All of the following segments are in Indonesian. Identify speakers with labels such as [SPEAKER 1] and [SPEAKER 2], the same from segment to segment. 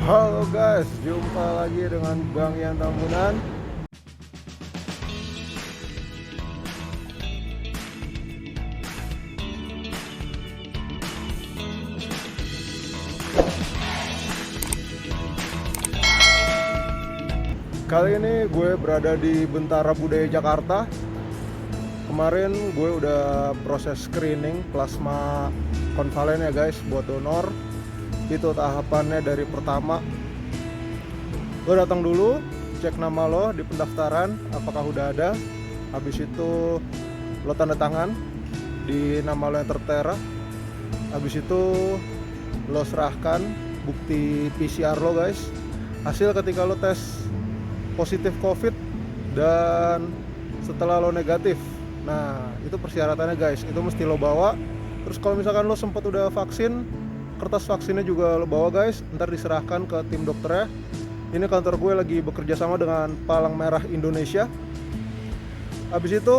[SPEAKER 1] Halo guys, jumpa lagi dengan Bang Yan Tambunan. Kali ini gue berada di Bentara Budaya Jakarta. Kemarin gue udah proses screening plasma konvalen ya guys, buat donor. Itu tahapannya dari pertama, lo datang dulu, cek nama lo di pendaftaran apakah udah ada. Habis itu lo tanda tangan di nama lo yang tertera. Habis itu lo serahkan bukti PCR lo guys, hasil ketika lo tes positif COVID dan setelah lo negatif. Nah itu persyaratannya guys, itu mesti lo bawa. Terus kalau misalkan lo sempat udah vaksin, kertas vaksinnya juga lo bawa guys, ntar diserahkan ke tim dokternya. Ini kantor gue lagi bekerja sama dengan Palang Merah Indonesia. Habis itu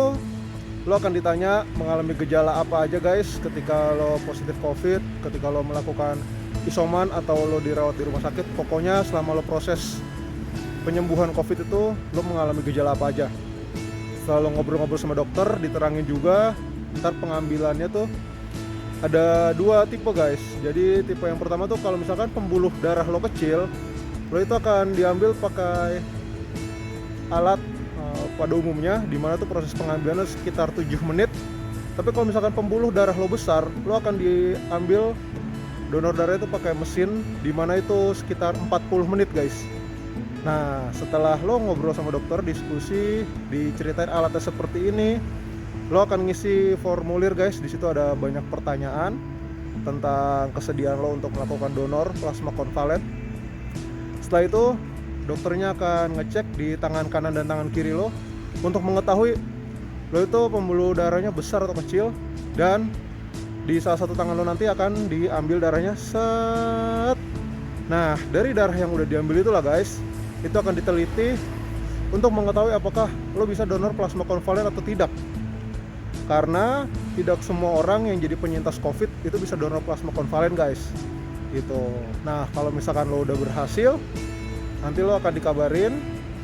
[SPEAKER 1] lo akan ditanya mengalami gejala apa aja guys ketika lo positif COVID, ketika lo melakukan isoman atau lo dirawat di rumah sakit. Pokoknya selama lo proses penyembuhan COVID itu lo mengalami gejala apa aja. Setelah lo ngobrol-ngobrol sama dokter, diterangin juga ntar pengambilannya tuh ada dua tipe guys. Jadi tipe yang pertama tuh kalau misalkan pembuluh darah lo kecil, lo itu akan diambil pakai alat pada umumnya, dimana tuh proses pengambilannya sekitar 7 menit. Tapi kalau misalkan pembuluh darah lo besar, lo akan diambil donor darah itu pakai mesin, dimana itu sekitar 40 menit guys. Nah setelah lo ngobrol sama dokter, diskusi, diceritain alatnya seperti ini, lo akan ngisi formulir guys. Di situ ada banyak pertanyaan tentang kesediaan lo untuk melakukan donor plasma konvalen. Setelah itu dokternya akan ngecek di tangan kanan dan tangan kiri lo untuk mengetahui lo itu pembuluh darahnya besar atau kecil. Dan di salah satu tangan lo nanti akan diambil darahnya set. Nah dari darah yang udah diambil itulah guys, itu akan diteliti untuk mengetahui apakah lo bisa donor plasma konvalen atau tidak. Karena tidak semua orang yang jadi penyintas COVID itu bisa donor plasma konvalen guys. Gitu. Nah kalau misalkan lo udah berhasil, nanti lo akan dikabarin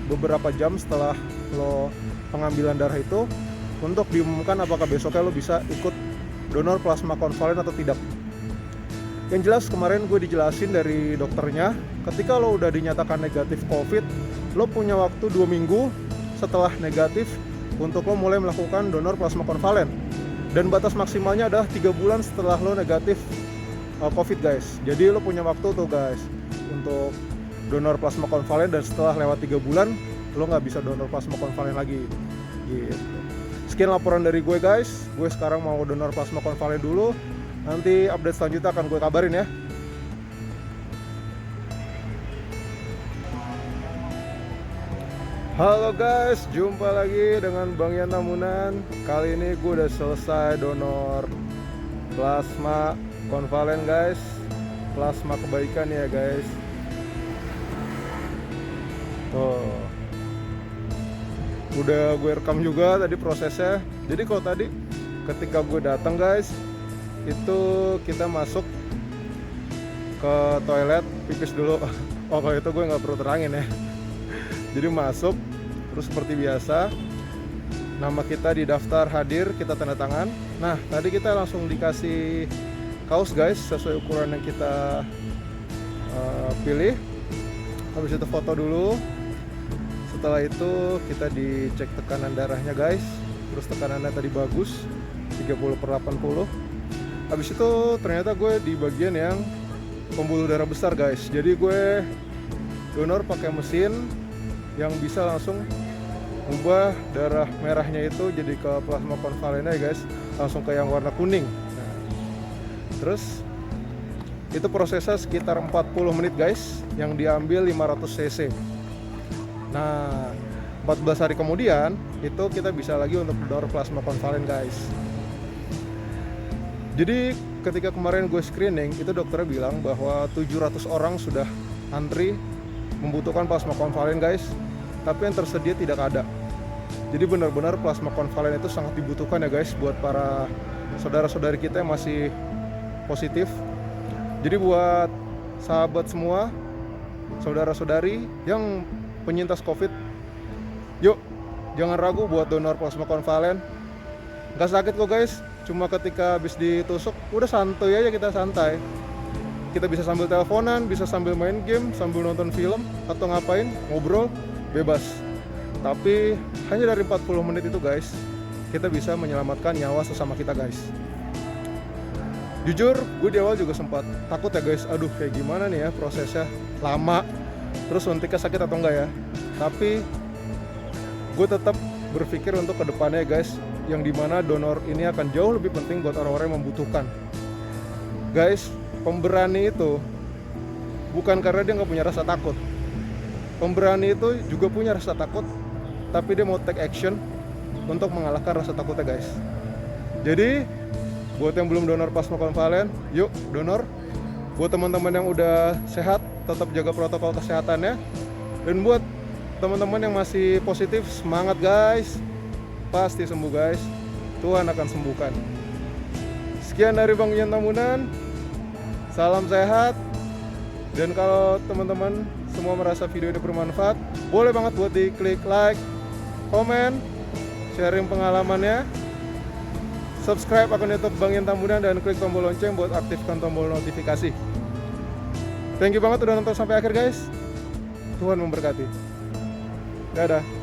[SPEAKER 1] beberapa jam setelah lo pengambilan darah itu untuk diumumkan apakah besoknya lo bisa ikut donor plasma konvalen atau tidak. Yang jelas kemarin gue dijelasin dari dokternya, ketika lo udah dinyatakan negatif COVID, lo punya waktu 2 minggu setelah negatif untuk lo mulai melakukan donor plasma konvalen. Dan batas maksimalnya adalah 3 bulan setelah lo negatif COVID guys. Jadi lo punya waktu tuh guys untuk donor plasma konvalen, dan setelah lewat 3 bulan lo nggak bisa donor plasma konvalen lagi gitu. Sekian laporan dari gue guys. Gue sekarang mau donor plasma konvalen dulu. Nanti update selanjutnya akan gue kabarin ya. Halo guys, jumpa lagi dengan Bang Yan Tambunan. Kali ini gue udah selesai donor plasma konvalen guys. Plasma kebaikan ya guys. Tuh, udah gue rekam juga tadi prosesnya. Jadi kalau tadi ketika gue datang guys, itu kita masuk ke toilet, pipis dulu. Oh kalau itu gue nggak perlu terangin ya. Jadi masuk, terus seperti biasa nama kita didaftar hadir, kita tanda tangan. Nah tadi kita langsung dikasih kaos guys sesuai ukuran yang kita pilih. Habis itu foto dulu. Setelah itu kita dicek tekanan darahnya guys. Terus tekanannya tadi bagus 30/80. Habis itu ternyata gue di bagian yang pembuluh darah besar guys. Jadi gue donor pakai mesin yang bisa langsung ubah darah merahnya itu jadi ke plasma konvalennya guys, langsung ke yang warna kuning. Nah, terus itu prosesnya sekitar 40 menit guys, yang diambil 500 cc. Nah 14 hari kemudian itu kita bisa lagi untuk donor plasma konvalen guys. Jadi ketika kemarin gue screening, itu dokternya bilang bahwa 700 orang sudah antri membutuhkan plasma konvalen guys, tapi yang tersedia tidak ada. Jadi benar-benar plasma konvalen itu sangat dibutuhkan ya guys buat para saudara-saudari kita yang masih positif. Jadi buat sahabat semua saudara-saudari yang penyintas COVID, yuk jangan ragu buat donor plasma konvalen. Gak sakit kok guys, cuma ketika habis ditusuk udah santuy aja, kita santai. Kita bisa sambil teleponan, bisa sambil main game, sambil nonton film, atau ngapain, ngobrol, bebas. Tapi hanya dari 40 menit itu guys, kita bisa menyelamatkan nyawa sesama kita guys. Jujur, gue di awal juga sempat takut ya guys, aduh kayak gimana nih ya prosesnya, lama, terus suntiknya sakit atau enggak ya. Tapi gue tetap berpikir untuk kedepannya guys, yang dimana donor ini akan jauh lebih penting buat orang-orang yang membutuhkan. Guys, pemberani itu bukan karena dia nggak punya rasa takut. Pemberani itu juga punya rasa takut, tapi dia mau take action untuk mengalahkan rasa takutnya guys. Jadi buat yang belum donor plasma konvalen, yuk donor. Buat teman-teman yang udah sehat, tetap jaga protokol kesehatannya. Dan buat teman-teman yang masih positif, semangat guys. Pasti sembuh guys. Tuhan akan sembuhkan. Sekian dari Bang Ian Tambunan. Salam sehat. Dan kalau teman-teman semua merasa video ini bermanfaat, boleh banget buat diklik like, komen, sharing pengalamannya, subscribe akun YouTube Bang Ian Tambunan, dan klik tombol lonceng buat aktifkan tombol notifikasi. Thank you banget udah nonton sampai akhir guys. Tuhan memberkati. Dadah.